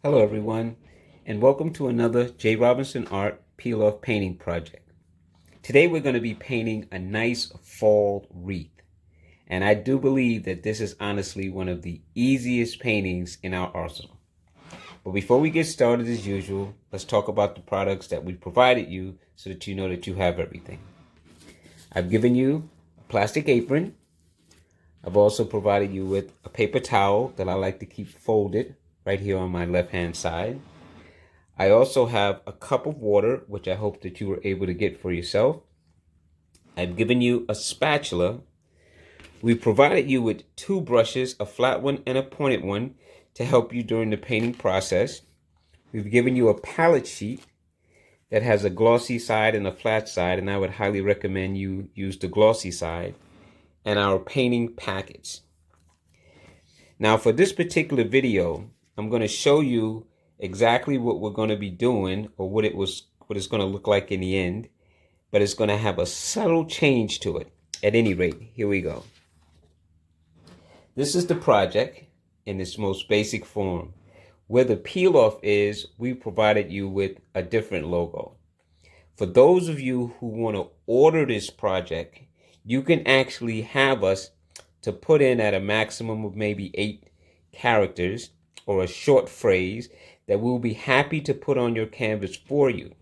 Hello everyone, and welcome to another J. Robinson Art Peiloff painting project. Today we're going to be painting a nice fall wreath, and I do believe that this is honestly one of the easiest paintings in our arsenal. But before we get started as usual, let's talk about the products that we provided you so that you know that you have everything. I've given you a plastic apron. I've also provided you with a paper towel that I like to keep folded right here on my left hand side. I also have a cup of water, which I hope that you were able to get for yourself. I've given you a spatula. We provided you with two brushes, a flat one and a pointed one, to help you during the painting process. We've given you a palette sheet that has a glossy side and a flat side, and I would highly recommend you use the glossy side, and our painting packets. Now for this particular video, I'm going to show you exactly what we're going to be doing, or what it's going to look like in the end, but it's going to have a subtle change to it. At any rate, here we go. This is the project in its most basic form. Where the peel-off is, we provided you with a different logo. For those of you who want to order this project, you can actually have us to put in at a maximum of maybe 8 characters or a short phrase that we'll be happy to put on your canvas for you.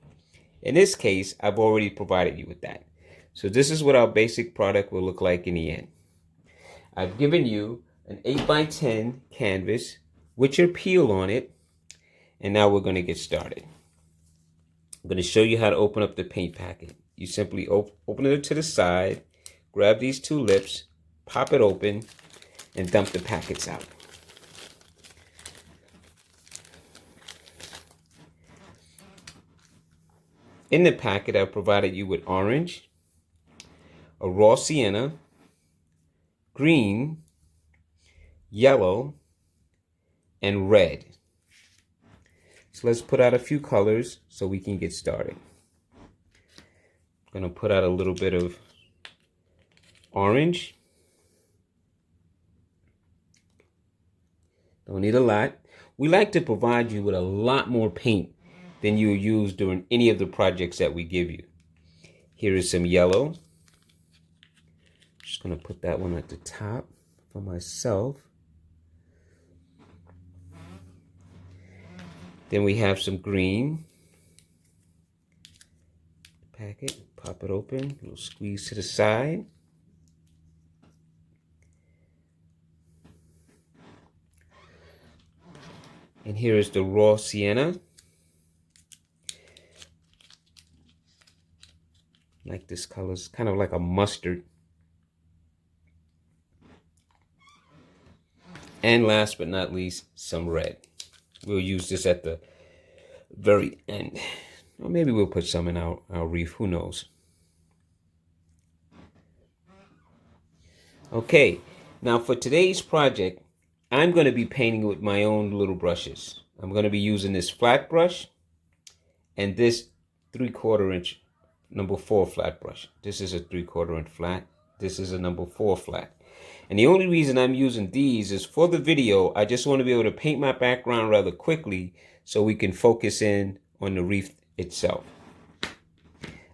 In this case, I've already provided you with that. So this is what our basic product will look like in the end. I've given you an 8x10 canvas with your peel on it, and now we're going to get started. I'm going to show you how to open up the paint packet. You simply open it to the side, grab these two lips, pop it open, and dump the packets out. In the packet, I've provided you with orange, a raw sienna, green, yellow, and red. So let's put out a few colors so we can get started. I'm going to put out a little bit of orange. Don't need a lot. We like to provide you with a lot more paint than you'll use during any of the projects that we give you. Here is some yellow. Just going to put that one at the top for myself. Then we have some green. Packet, pop it open, a little squeeze to the side. And here is the raw sienna. Like this color, it's kind of like a mustard. And last but not least, some red. We'll use this at the very end. Or maybe we'll put some in our wreath, who knows. Okay, now for today's project, I'm going to be painting with my own little brushes. I'm going to be using this flat brush and this 3/4 inch number 4 flat brush. This is a 3/4 inch flat. This is a number 4 flat. And the only reason I'm using these is for the video, I just want to be able to paint my background rather quickly so we can focus in on the wreath itself.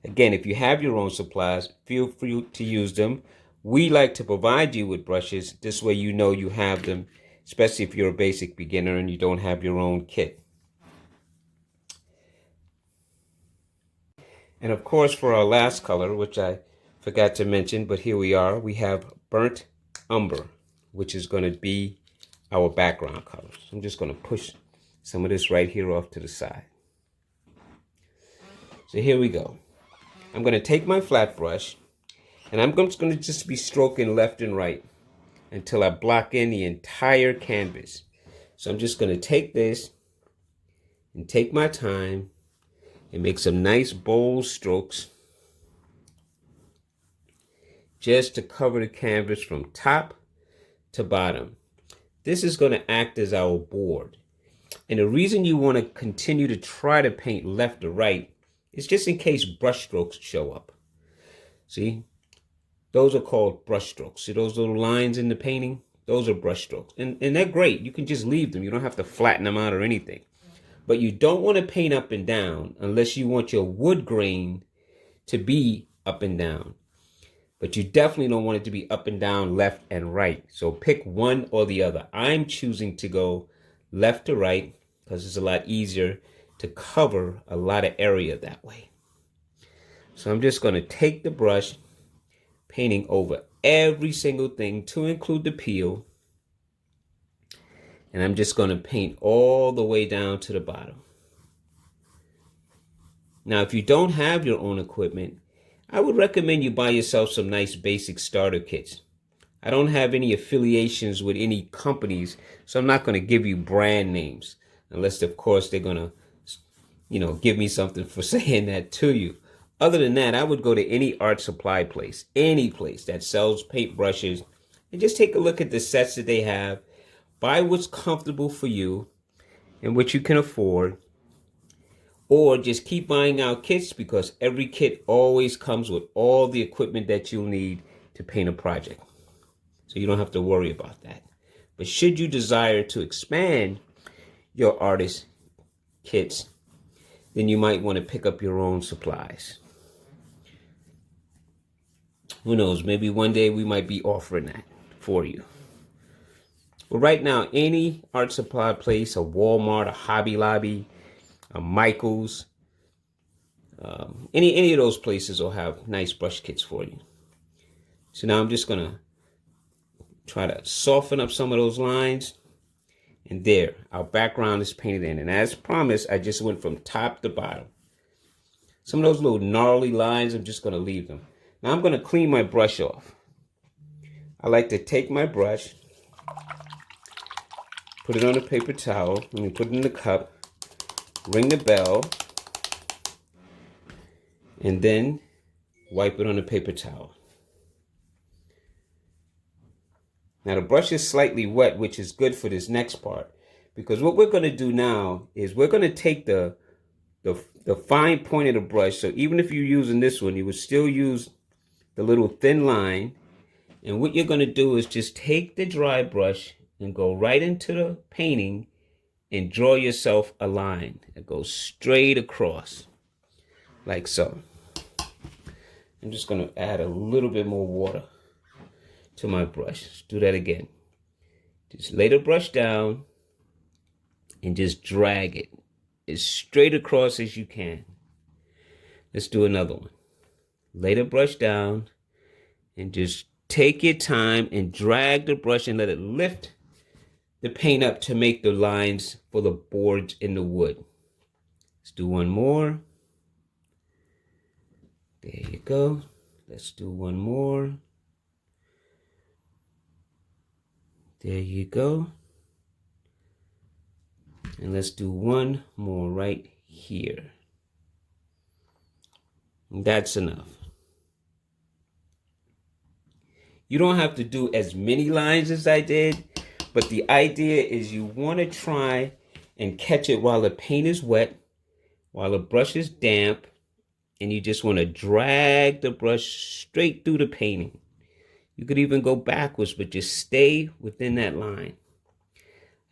Again, if you have your own supplies, feel free to use them. We like to provide you with brushes. This way you know you have them, especially if you're a basic beginner and you don't have your own kit. And of course, for our last color, which I forgot to mention, but here we are, we have burnt umber, which is going to be our background color. So I'm just going to push some of this right here off to the side. So here we go. I'm going to take my flat brush, and I'm just going to be stroking left and right until I block in the entire canvas. So I'm just going to take this and take my time and make some nice bold strokes just to cover the canvas from top to bottom. This is going to act as our board. And the reason you want to continue to try to paint left or right is just in case brush strokes show up. See, those are called brush strokes. See those little lines in the painting? Those are brush strokes. And they're great. You can just leave them. You don't have to flatten them out or anything. But you don't want to paint up and down unless you want your wood grain to be up and down. But you definitely don't want it to be up and down, left and right. So pick one or the other. I'm choosing to go left to right because it's a lot easier to cover a lot of area that way. So I'm just going to take the brush, painting over every single thing to include the peel. And I'm just going to paint all the way down to the bottom. Now, if you don't have your own equipment, I would recommend you buy yourself some nice basic starter kits. I don't have any affiliations with any companies, so I'm not going to give you brand names, unless, of course, they're going to, give me something for saying that to you. Other than that, I would go to any art supply place, any place that sells paintbrushes, and just take a look at the sets that they have. Buy what's comfortable for you and what you can afford. Or just keep buying out kits because every kit always comes with all the equipment that you'll need to paint a project. So you don't have to worry about that. But should you desire to expand your artist kits, then you might want to pick up your own supplies. Who knows? Maybe one day we might be offering that for you. But right now, any art supply place, a Walmart, a Hobby Lobby, a Michael's, any of those places will have nice brush kits for you. So now I'm just going to try to soften up some of those lines. And there, our background is painted in. And as promised, I just went from top to bottom. Some of those little gnarly lines, I'm just going to leave them. Now I'm going to clean my brush off. I like to take my brush, put it on a paper towel, put it in the cup, ring the bell, and then wipe it on a paper towel. Now the brush is slightly wet, which is good for this next part, because what we're going to do now is we're going to take the fine point of the brush. So even if you're using this one, you would still use the little thin line. And what you're going to do is just take the dry brush and go right into the painting and draw yourself a line that goes straight across, like so. I'm just going to add a little bit more water to my brush. Let's do that again. Just lay the brush down and just drag it as straight across as you can. Let's do another one. Lay the brush down and just take your time and drag the brush and let it lift the paint up to make the lines for the boards in the wood. Let's do one more. There you go. Let's do one more. There you go. And let's do one more right here. That's enough. You don't have to do as many lines as I did, but the idea is you want to try and catch it while the paint is wet, while the brush is damp, and you just want to drag the brush straight through the painting. You could even go backwards, but just stay within that line.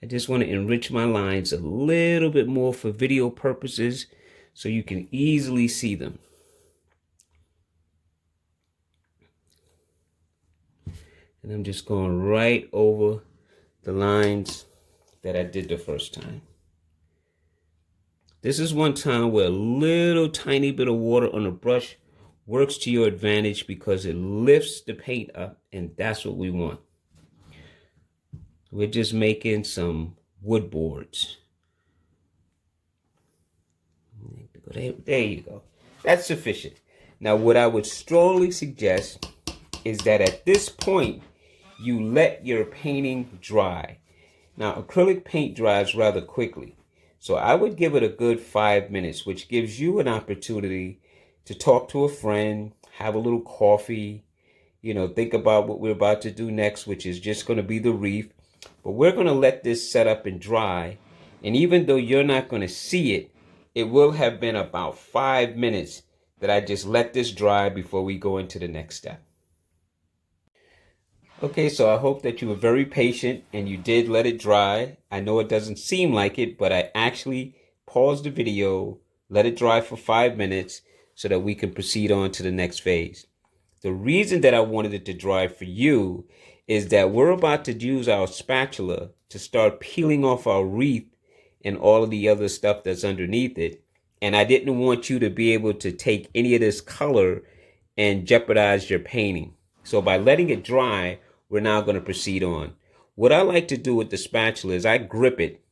I just want to enrich my lines a little bit more for video purposes so you can easily see them. And I'm just going right over the lines that I did the first time. This is one time where a little tiny bit of water on the brush works to your advantage because it lifts the paint up, and that's what we want. We're just making some wood boards. There you go. That's sufficient. Now, what I would strongly suggest is that at this point, you let your painting dry. Now, acrylic paint dries rather quickly. So I would give it a good 5 minutes, which gives you an opportunity to talk to a friend, have a little coffee, think about what we're about to do next, which is just going to be the wreath. But we're going to let this set up and dry. And even though you're not going to see it, it will have been about 5 minutes that I just let this dry before we go into the next step. Okay, so I hope that you were very patient and you did let it dry. I know it doesn't seem like it, but I actually pause the video, let it dry for 5 minutes so that we can proceed on to the next phase. The reason that I wanted it to dry for you is that we're about to use our spatula to start peeling off our wreath and all of the other stuff that's underneath it. And I didn't want you to be able to take any of this color and jeopardize your painting. So by letting it dry, we're now going to proceed on. What I like to do with the spatula is I grip it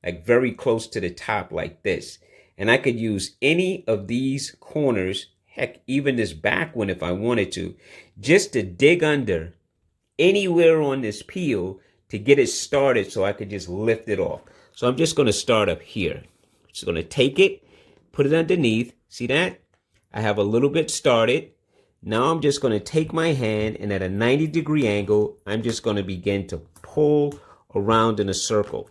like very close to the top like this. And I could use any of these corners, heck, even this back one if I wanted to, just to dig under anywhere on this peel to get it started so I could just lift it off. So I'm just going to start up here. Just going to take it, put it underneath. See that? I have a little bit started. Now I'm just going to take my hand and at a 90-degree angle, I'm just going to begin to pull around in a circle.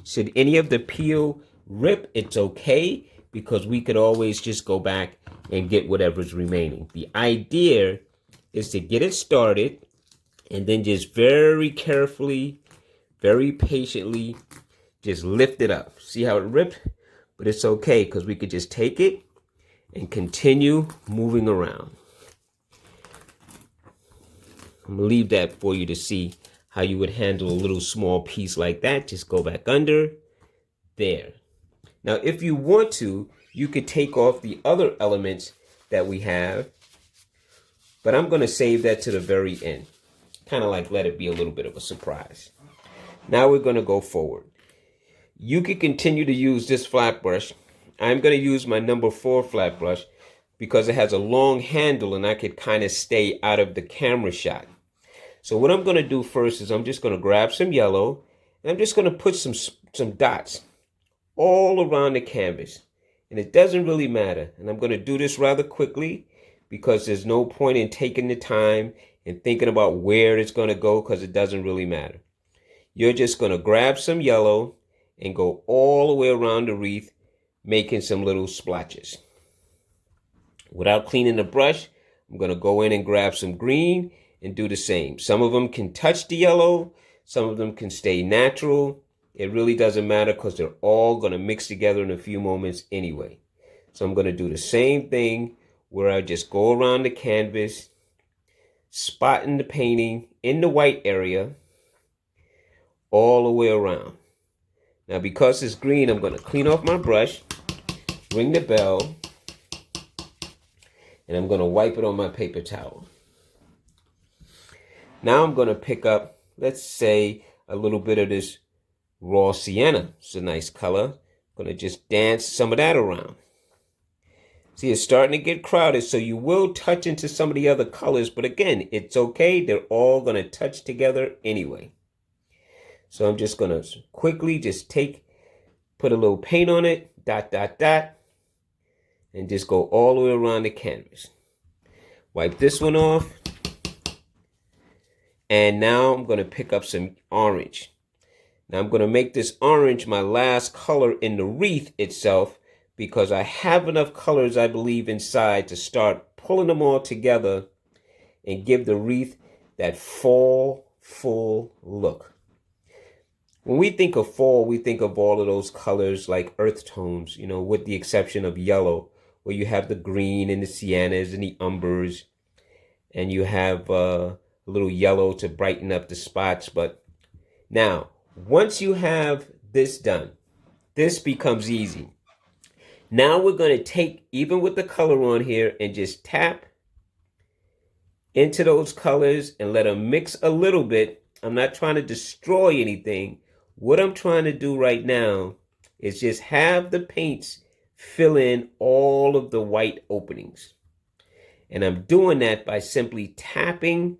Should any of the peel rip, it's okay because we could always just go back and get whatever's remaining. The idea is to get it started and then just very carefully, very patiently, just lift it up. See how it ripped? But it's okay because we could just take it and continue moving around. I'm going to leave that for you to see how you would handle a little small piece like that. Just go back under. There. Now, if you want to, you could take off the other elements that we have. But I'm going to save that to the very end. Kind of like let it be a little bit of a surprise. Now we're going to go forward. You can continue to use this flat brush. I'm going to use my number 4 flat brush because it has a long handle and I could kind of stay out of the camera shot. So what I'm going to do first is I'm just going to grab some yellow and I'm just going to put some dots all around the canvas. And it doesn't really matter. And I'm going to do this rather quickly because there's no point in taking the time and thinking about where it's going to go because it doesn't really matter. You're just going to grab some yellow and go all the way around the wreath, making some little splotches. Without cleaning the brush, I'm going to go in and grab some green and do the same. Some of them can touch the yellow. Some of them can stay natural. It really doesn't matter because they're all going to mix together in a few moments anyway. So I'm going to do the same thing where I just go around the canvas, spotting the painting in the white area all the way around. Now because it's green, I'm going to clean off my brush, ring the bell, and I'm going to wipe it on my paper towel. Now I'm going to pick up, let's say, a little bit of this raw sienna. It's a nice color. I'm going to just dance some of that around. See, it's starting to get crowded, so you will touch into some of the other colors. But again, it's okay. They're all going to touch together anyway. So I'm just going to quickly just put a little paint on it, dot, dot, dot, and just go all the way around the canvas. Wipe this one off. And now I'm going to pick up some orange. Now I'm going to make this orange my last color in the wreath itself because I have enough colors, I believe, inside to start pulling them all together and give the wreath that fall, full look. When we think of fall, we think of all of those colors like earth tones, you know, with the exception of yellow, where you have the green and the siennas and the umbers, and you have a little yellow to brighten up the spots. But now, once you have this done, this becomes easy. Now we're going to take, even with the color on here, and just tap into those colors and let them mix a little bit. I'm not trying to destroy anything. What I'm trying to do right now is just have the paints fill in all of the white openings. And I'm doing that by simply tapping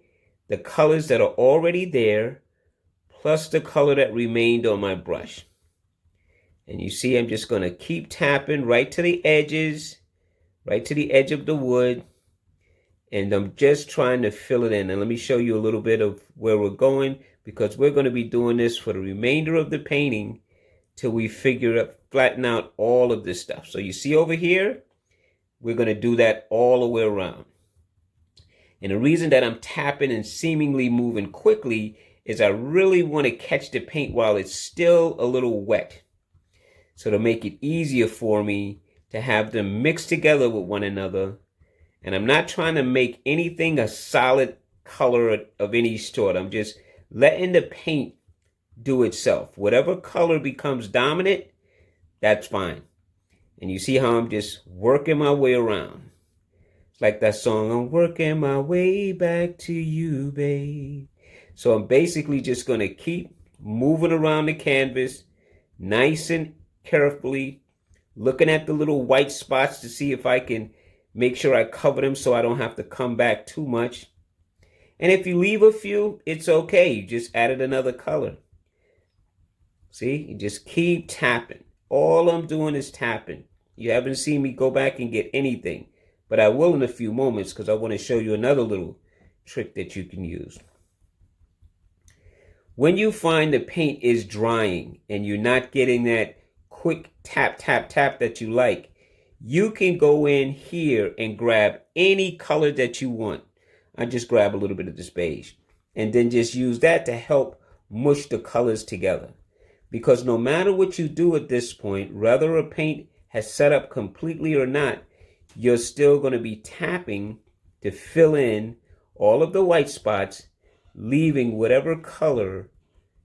the colors that are already there, plus the color that remained on my brush. And you see, I'm just going to keep tapping right to the edges, right to the edge of the wood. And I'm just trying to fill it in. And let me show you a little bit of where we're going, because we're going to be doing this for the remainder of the painting till we flatten out all of this stuff. So you see over here, we're going to do that all the way around. And the reason that I'm tapping and seemingly moving quickly is I really want to catch the paint while it's still a little wet. So to make it easier for me to have them mix together with one another. And I'm not trying to make anything a solid color of any sort. I'm just letting the paint do itself. Whatever color becomes dominant, that's fine. And you see how I'm just working my way around. It's like that song, I'm working my way back to you, babe. So I'm basically just going to keep moving around the canvas nice and carefully, looking at the little white spots to see if I can make sure I cover them so I don't have to come back too much. And if you leave a few, it's okay. You just added another color. See, you just keep tapping. All I'm doing is tapping. You haven't seen me go back and get anything, but I will in a few moments because I want to show you another little trick that you can use. When you find the paint is drying and you're not getting that quick tap, tap, tap that you like, you can go in here and grab any color that you want. I just grab a little bit of this beige and then just use that to help mush the colors together. Because no matter what you do at this point, whether a paint has set up completely or not, you're still going to be tapping to fill in all of the white spots, leaving whatever color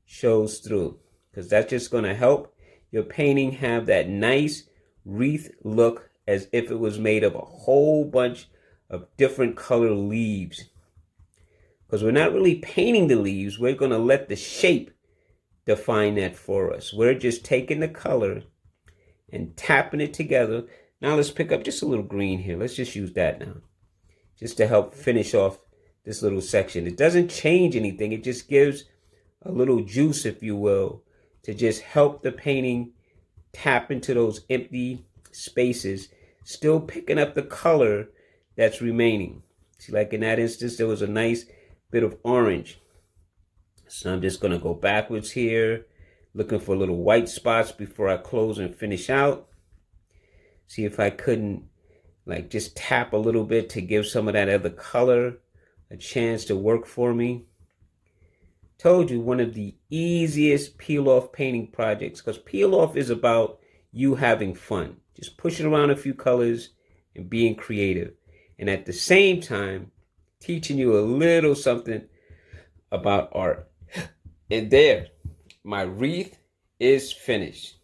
shows through. Because that's just going to help your painting have that nice wreath look as if it was made of a whole bunch of different color leaves. Because we're not really painting the leaves, we're going to let the shape define that for us. We're just taking the color and tapping it together. Now let's pick up just a little green here. Let's just use that now, just to help finish off this little section. It doesn't change anything. It just gives a little juice, if you will, to just help the painting tap into those empty spaces, still picking up the color that's remaining. See, like in that instance, there was a nice bit of orange. So I'm just going to go backwards here, looking for little white spots before I close and finish out. See if I couldn't like just tap a little bit to give some of that other color a chance to work for me. Told you, one of the easiest peel-off painting projects, because peel-off is about you having fun. Just pushing around a few colors and being creative. And at the same time, teaching you a little something about art. And there, my wreath is finished.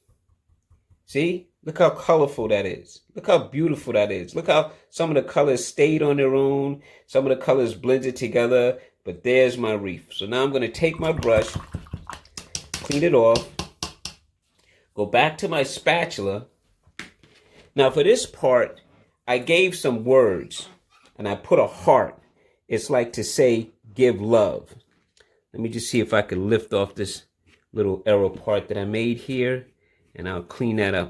See? Look how colorful that is. Look how beautiful that is. Look how some of the colors stayed on their own. Some of the colors blended together. But there's my wreath. So now I'm going to take my brush, clean it off, go back to my spatula. Now for this part, I gave some words and I put a heart. It's like to say, give love. Let me just see if I can lift off this little arrow part that I made here, and I'll clean that up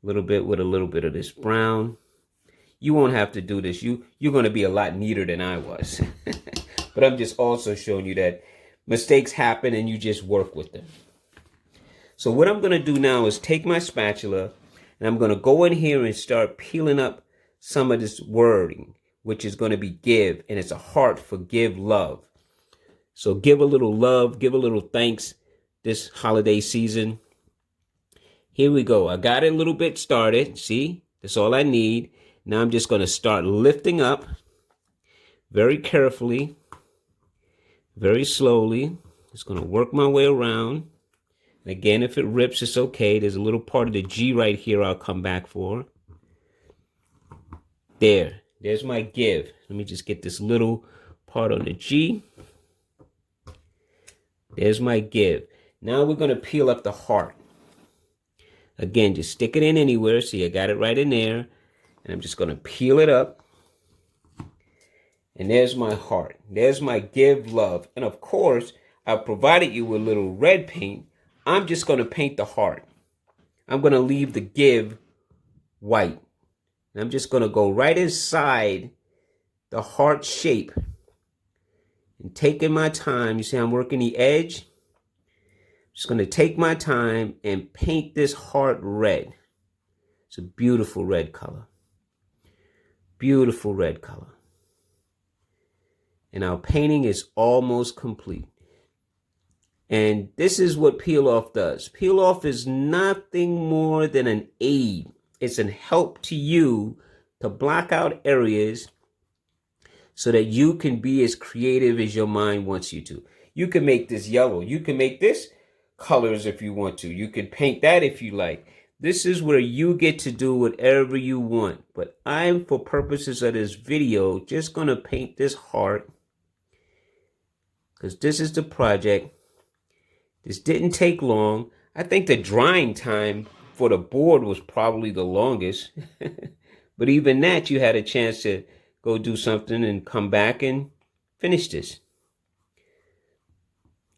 a little bit with a little bit of this brown. You won't have to do this. You're going to be a lot neater than I was. But I'm just also showing you that mistakes happen and you just work with them. So what I'm going to do now is take my spatula and I'm going to go in here and start peeling up some of this wording, which is going to be give, and it's a heart for give love. So give a little love, give a little thanks this holiday season. Here we go. I got it a little bit started. See, that's all I need. Now I'm just going to start lifting up very carefully, very slowly. Just going to work my way around. And again, if it rips, it's okay. There's a little part of the G right here I'll come back for. There's my give. Let me just get this little part on the G. There's my give. Now we're going to peel up the heart. Again, just stick it in anywhere. See, I got it right in there. And I'm just going to peel it up. And there's my heart. There's my give love. And of course, I've provided you with a little red paint. I'm just going to paint the heart. I'm going to leave the give white. And I'm just going to go right inside the heart shape. And taking my time, you see I'm working the edge. I'm just going to take my time and paint this heart red. It's a beautiful red color. Beautiful red color. And our painting is almost complete. And this is what Peiloff does. Peiloff is nothing more than an aid. It's an help to you to block out areas so that you can be as creative as your mind wants you to. You can make this yellow. You can make this colors if you want to. You can paint that if you like. This is where you get to do whatever you want. But I'm, for purposes of this video, just going to paint this heart because this is the project. This didn't take long. I think the drying time for the board was probably the longest. But even that, you had a chance to go do something and come back and finish this.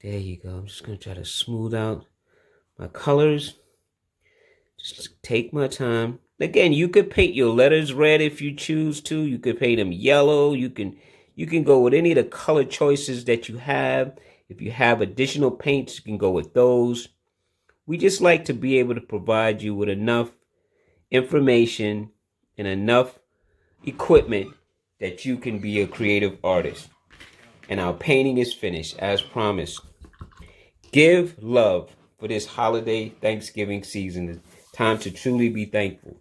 There you go. I'm just going to try to smooth out my colors. Just take my time. Again, you could paint your letters red if you choose to. You could paint them yellow. You can go with any of the color choices that you have. If you have additional paints, you can go with those. We just like to be able to provide you with enough information and enough equipment that you can be a creative artist. And our painting is finished, as promised. Give love for this holiday Thanksgiving season. It's time to truly be thankful.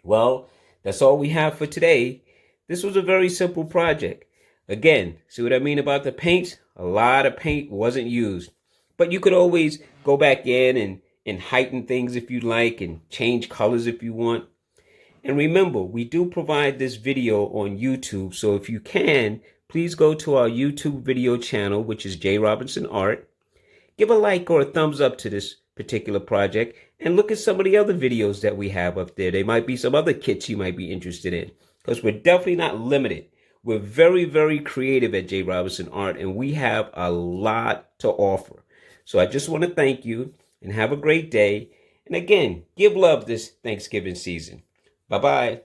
Well, that's all we have for today. This was a very simple project. Again, see what I mean about the paints? A lot of paint wasn't used. But you could always go back in and heighten things if you like and change colors if you want. And remember, we do provide this video on YouTube. So if you can, please go to our YouTube video channel, which is J. Robinson Art. Give a like or a thumbs up to this particular project and look at some of the other videos that we have up there. There might be some other kits you might be interested in because we're definitely not limited. We're very, very creative at J. Robinson Art, and we have a lot to offer. So I just want to thank you and have a great day. And again, give love this Thanksgiving season. Bye-bye.